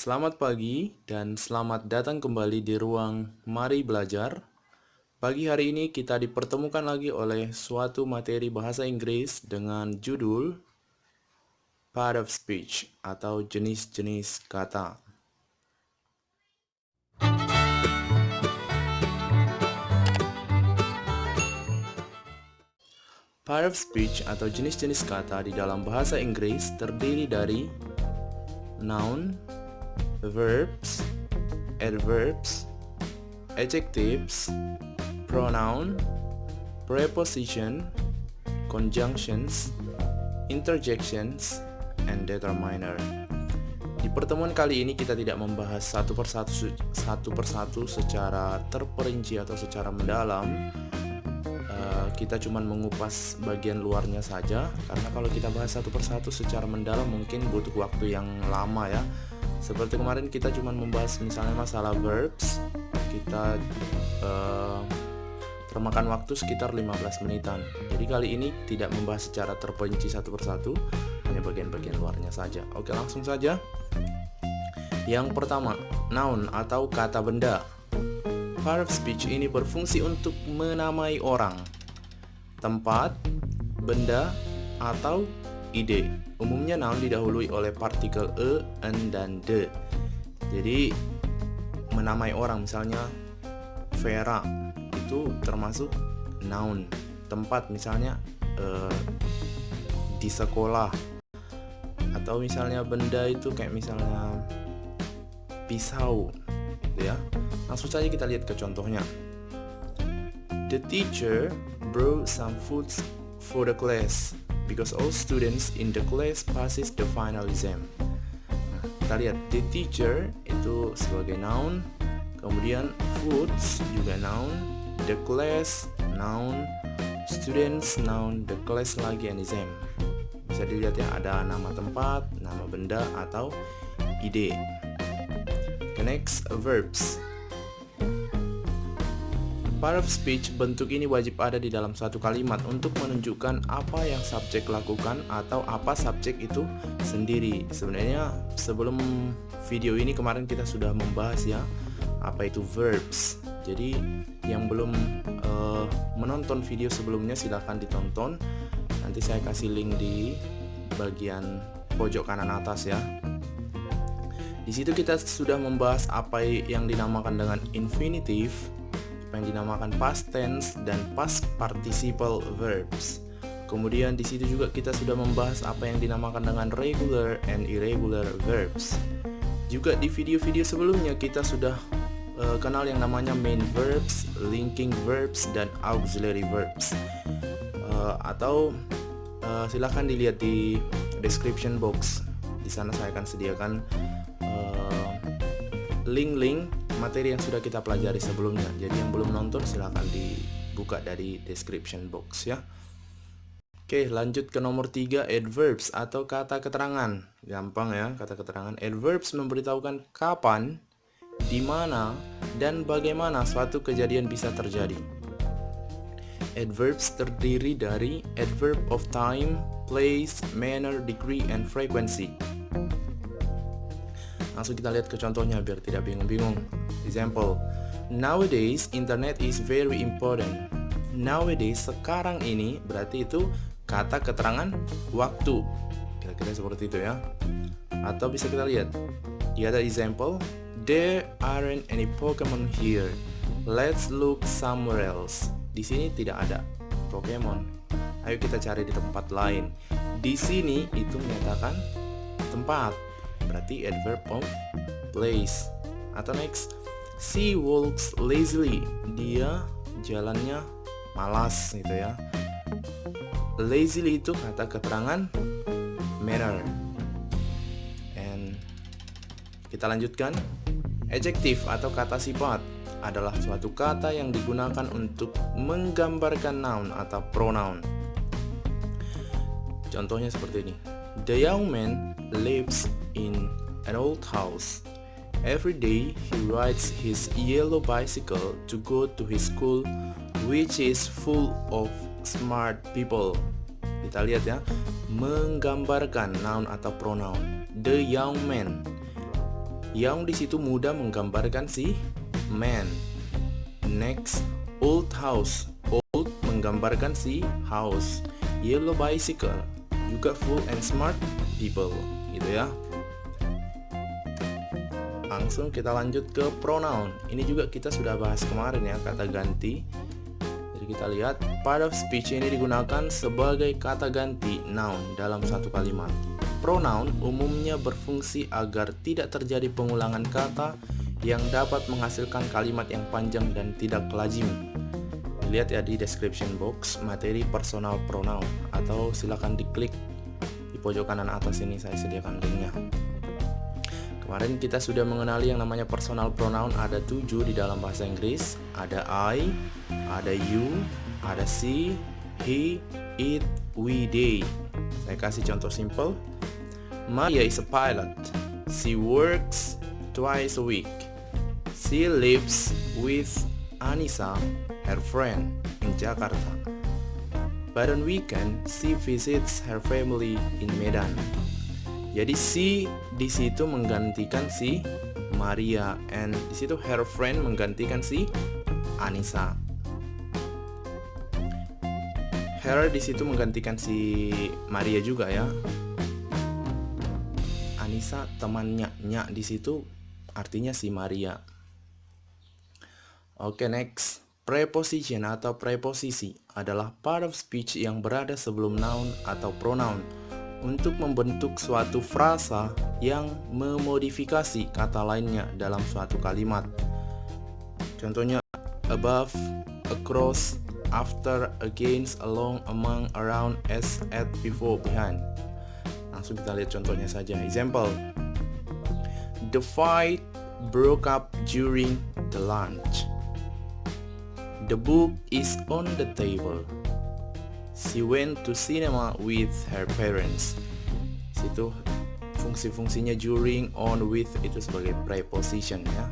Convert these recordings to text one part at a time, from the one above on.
Selamat pagi dan selamat datang kembali di ruang Mari Belajar. Pagi hari ini kita dipertemukan lagi oleh suatu materi bahasa Inggris dengan judul Part of Speech atau jenis-jenis kata. Part of speech atau jenis-jenis kata di dalam bahasa Inggris terdiri dari noun, verbs, adverbs, adjectives, pronoun, preposition, conjunctions, interjections, and determiner. Di pertemuan kali ini kita tidak membahas satu persatu secara terperinci atau secara mendalam. Kita cuma mengupas bagian luarnya saja, karena kalau kita bahas satu persatu secara mendalam mungkin butuh waktu yang lama ya. Seperti kemarin kita cuma membahas misalnya masalah verbs, kita termakan waktu sekitar 15 menitan. Jadi kali ini tidak membahas secara terperinci satu persatu, hanya bagian-bagian luarnya saja. Oke, langsung saja. Yang pertama, noun atau kata benda. Part of speech ini berfungsi untuk menamai orang, tempat, benda, atau ide. Umumnya noun didahului oleh partikel e, en, dan de. Jadi menamai orang, misalnya Vera, itu termasuk noun. Tempat misalnya di sekolah. Atau misalnya benda itu kayak misalnya pisau, gitu ya. Langsung saja kita lihat ke contohnya. The teacher brought some food for the class because all students in the class passes the final exam. Nah, kita lihat the teacher itu sebagai noun, kemudian foods juga noun, the class noun, students noun, the class lagi, and exam. Bisa dilihat ya, ada nama tempat, nama benda, atau ide. Next, verbs. Part of speech, bentuk ini wajib ada di dalam satu kalimat untuk menunjukkan apa yang subjek lakukan atau apa subjek itu sendiri. Sebenarnya sebelum video ini kemarin kita sudah membahas ya, apa itu verbs. Jadi yang belum menonton video sebelumnya silahkan ditonton. Nanti saya kasih link di bagian pojok kanan atas ya. Di situ kita sudah membahas apa yang dinamakan dengan infinitive, yang dinamakan past tense, dan past participle verbs. Kemudian di situ juga kita sudah membahas apa yang dinamakan dengan regular and irregular verbs. Juga di video-video sebelumnya kita sudah kenal yang namanya main verbs, linking verbs, dan auxiliary verbs. Silahkan dilihat di description box. Di sana saya akan sediakan link-link materi yang sudah kita pelajari sebelumnya. Jadi yang belum nonton silahkan dibuka dari description box ya. Oke, lanjut ke nomor 3, adverbs atau kata keterangan. Gampang ya, kata keterangan. Adverbs memberitahukan kapan, di mana, dan bagaimana suatu kejadian bisa terjadi. Adverbs terdiri dari adverb of time, place, manner, degree, and frequency. Langsung kita lihat ke contohnya biar tidak bingung-bingung. Example, nowadays internet is very important. Nowadays, sekarang ini, berarti itu kata keterangan waktu. Kira-kira seperti itu ya. Atau bisa kita lihat di ada example, there aren't any Pokemon here. Let's look somewhere else. Di sini tidak ada Pokemon. Ayo kita cari di tempat lain. Di sini itu menyatakan tempat, berarti adverb of place. Atau next, she walks lazily. Dia jalannya malas gitu ya. Lazily itu kata keterangan manner. And kita lanjutkan. Adjective atau kata sifat adalah suatu kata yang digunakan untuk menggambarkan noun atau pronoun. Contohnya seperti ini. The young man lives in an old house. Every day he rides his yellow bicycle to go to his school, which is full of smart people. Kita lihat ya, menggambarkan noun atau pronoun. The young man. yang di situ mudah menggambarkan si man. Next, old house. Old menggambarkan si house. Yellow bicycle, juga full and smart people, gitu ya. Langsung kita lanjut ke pronoun. Ini juga kita sudah bahas kemarin ya, kata ganti. Jadi kita lihat part of speech ini digunakan sebagai kata ganti noun dalam satu kalimat. Pronoun umumnya berfungsi agar tidak terjadi pengulangan kata yang dapat menghasilkan kalimat yang panjang dan tidak lazim. Lihat ya di description box materi personal pronoun, atau silakan diklik di pojok kanan atas ini, saya sediakan linknya. Kemarin kita sudah mengenali yang namanya personal pronoun, ada 7 di dalam bahasa Inggris. Ada I, ada you, ada she, he, it, we, they. Saya kasih contoh simple. Maria is a pilot. She works twice a week. She lives with Anissa, her friend, in Jakarta. But on weekend, she visits her family in Medan. Jadi si di situ menggantikan si Maria, and di situ her friend menggantikan si Anissa. Her di situ menggantikan si Maria juga ya. Anissa temannya, nya di situ artinya si Maria. Oke, next. Preposition atau preposisi adalah part of speech yang berada sebelum noun atau pronoun untuk membentuk suatu frasa yang memodifikasi kata lainnya dalam suatu kalimat. Contohnya above, across, after, against, along, among, around, as, at, before, behind. Langsung kita lihat contohnya saja. Example. The fight broke up during the lunch. The book is on the table. She went to cinema with her parents. Situ fungsi-fungsinya during, on, with itu sebagai preposition ya.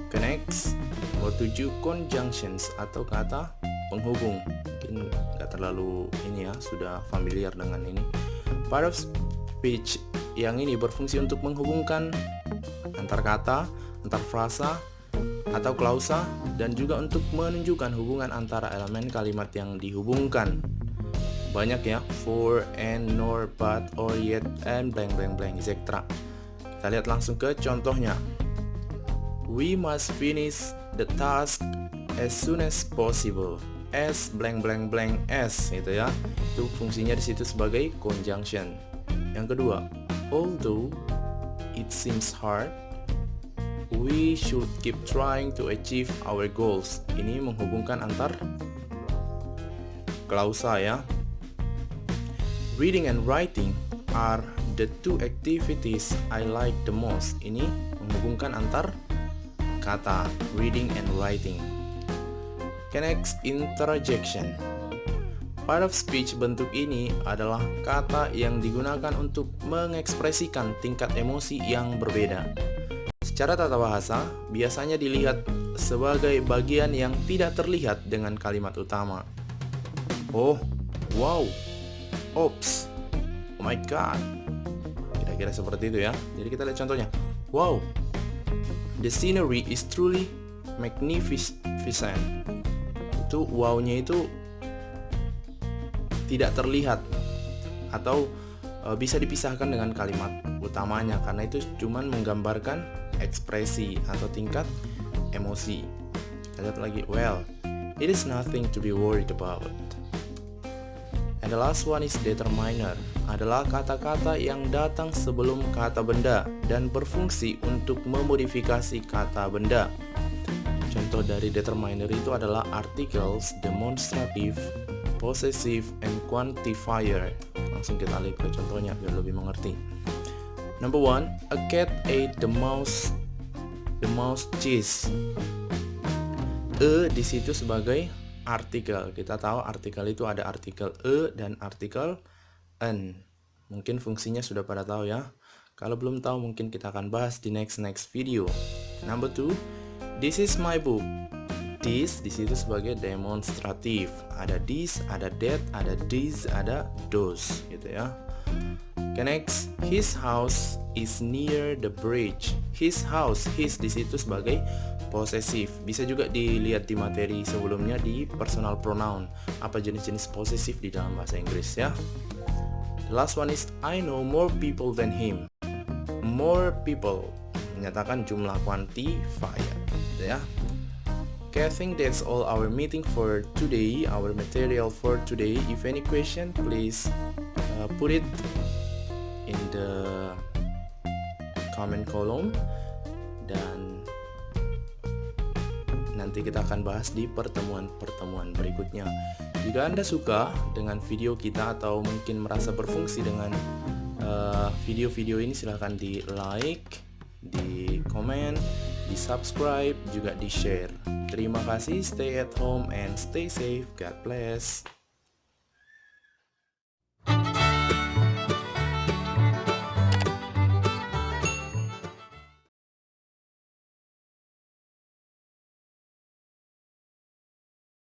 Okay, next. Nomor 7, conjunctions atau kata penghubung. Mungkin nggak terlalu ini ya, sudah familiar dengan ini. Part of speech yang ini berfungsi untuk menghubungkan antar kata, antar frasa, atau klausa, dan juga untuk menunjukkan hubungan antara elemen kalimat yang dihubungkan. Banyak ya, for, and, nor, but, or, yet, and, blank, blank, blank, etc. Kita lihat langsung ke contohnya. We must finish the task as soon as possible. As, blank, blank, blank, as, gitu ya. Itu fungsinya di situ sebagai conjunction. Yang kedua, although it seems hard, we should keep trying to achieve our goals. Ini menghubungkan antar klausa ya. Reading and writing are the two activities I like the most. Ini menghubungkan antar kata reading and writing. Next, interjection. Part of speech bentuk ini adalah kata yang digunakan untuk mengekspresikan tingkat emosi yang berbeda. Secara tata bahasa, biasanya dilihat sebagai bagian yang tidak terlihat dengan kalimat utama. Oh, wow, oops, oh my god. Kira-kira seperti itu ya. Jadi kita lihat contohnya. Wow, the scenery is truly magnificent. Itu wow-nya itu tidak terlihat atau bisa dipisahkan dengan kalimat utamanya, karena itu cuman menggambarkan ekspresi atau tingkat emosi. Kita lihat lagi. Well, it is nothing to be worried about. And the last one is determiner. Adalah kata-kata yang datang sebelum kata benda dan berfungsi untuk memodifikasi kata benda. Contoh dari determiner itu adalah articles, demonstrative, possessive, and quantifier. Langsung kita lihat ke contohnya biar lebih mengerti. Number 1, a cat ate the mouse cheese. Di situ sebagai artikel. Kita tahu artikel itu ada artikel dan artikel an. Mungkin fungsinya sudah pada tahu ya. Kalau belum tahu mungkin kita akan bahas di next video. Number 2, this is my book. This di situ sebagai demonstratif. Ada this, ada that, ada these, ada those gitu ya. Okay, next, his house is near the bridge. His house, his di situ sebagai posesif. Bisa juga dilihat di materi sebelumnya di personal pronoun. Apa jenis-jenis posesif di dalam bahasa Inggris ya. The last one is I know more people than him. More people menyatakan jumlah quantifier, gitu ya. Okay, I think that's all our meeting for today, our material for today. If any question, please put it in the comment column dan nanti kita akan bahas di pertemuan-pertemuan berikutnya. Jika Anda suka dengan video kita atau mungkin merasa berfungsi dengan video-video ini, silahkan di like, di komen, di subscribe, juga di share. Terima kasih, stay at home and stay safe. God bless.